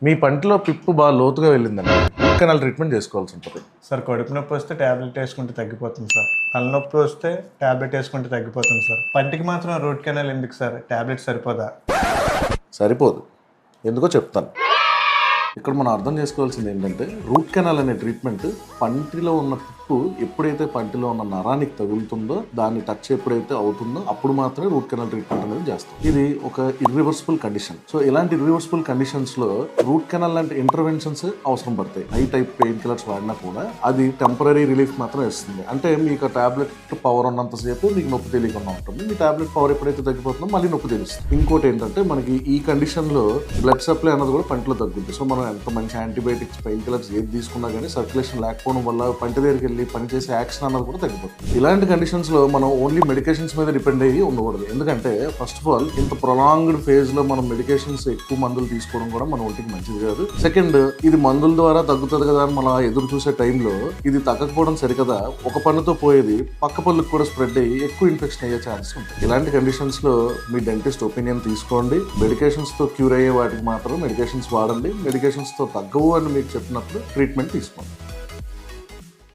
మీ పంటిలో పిప్పు బాగా లోతుగా వెళ్ళిందండి, root canal treatment చేసుకోవాల్సి ఉంటుంది. సార్ కడుపు నొప్పి వస్తే ట్యాబ్లెట్ వేసుకుంటే తగ్గిపోతుంది సార్. తలనొప్పి వస్తే ట్యాబ్లెట్ వేసుకుంటే తగ్గిపోతుంది సార్. పంటికి మాత్రం రూట్ కెనాల్ ఎందుకు సార్? ట్యాబ్లెట్ సరిపోదా? సరిపోదు, ఎందుకో చెప్తాను. ఇక్కడ మనం అర్థం చేసుకోవాల్సింది ఏంటంటే, రూట్ కెనాల్ అనే ట్రీట్మెంట్ పంటిలో ఉన్న పిప్పు ఎప్పుడైతే పంటిలో ఉన్న నరానికి తగులుతుందో, దాన్ని టచ్ ఎప్పుడైతే అవుతుందో అప్పుడు మాత్రమే రూట్ కెనాల్ ట్రీట్మెంట్ అనేది చేస్తాం. ఇది ఒక ఇర్రివర్సిబుల్ కండిషన్. సో ఇలాంటి ఇర్రివర్సిబుల్ కండిషన్స్ లో రూట్ కెనాల్ లాంటి ఇంటర్వెన్షన్స్ అవసరం పడతాయి. హై టైప్ పెయిన్ కిల్లర్స్ వాడినా కూడా అది టెంపరీ రిలీఫ్ మాత్రం ఇస్తుంది. అంటే మీకు టాబ్లెట్ పవర్ ఉన్నంతసేపు మీకు నొప్పి తెలియకుండా ఉంటుంది. మీ టాబ్లెట్ పవర్ ఎప్పుడైతే తగ్గిపోతుందో మళ్ళీ నొప్పి తెలుస్తుంది. ఇంకోటి ఏంటంటే, మనకి ఈ కండిషన్ లో బ్లడ్ సప్లై అన్నది కూడా పంటిలో తగ్గుతుంది. సో మనం ఎంత మంచి యాంటీబయాటిక్స్, పెయిన్ కిల్లర్స్ ఏది తీసుకున్నా కానీ సర్క్యులేషన్ లేకపోవడం వల్ల పంటి దగ్గరికి వెళ్ళి పనిచేసే యాక్షన్ అన్నది కూడా తగ్గిపోతుంది. ఇలాంటి కండిషన్స్ లో మనం ఓన్లీ మెడికేషన్స్ మీద డిపెండ్ అయ్యి ఉండకూడదు. ఎందుకంటే ఫస్ట్ ఆఫ్ ఆల్ ఇంత ప్రొలాంగ్డ్ ఫేజ్ లో మనం మెడికేషన్స్ ఎక్కువ మందులు తీసుకోవడం కూడా మన ఒంటికి మంచిది కాదు. సెకండ్, ఇది మందుల ద్వారా తగ్గుతుంది కదా అని మనం ఎదురు చూసే టైంలో ఇది తగ్గకపోవడం సరికదా, ఒక పన్నుతో పోయేది పక్క పళ్ళకు కూడా స్ప్రెడ్ అయ్యి ఎక్కువ ఇన్ఫెక్షన్ అయ్యే ఛాన్స్ ఉంటుంది. ఇలాంటి కండిషన్స్ లో మీ డెంటిస్ట్ ఒపీనియన్ తీసుకోండి. మెడికేషన్స్ తో క్యూర్ అయ్యే వాటికి మాత్రం మెడికేషన్స్ వాడండి. మెడికేషన్స్ తో తగ్గవు అని మీకు చెప్పినప్పుడు ట్రీట్మెంట్ తీసుకోండి.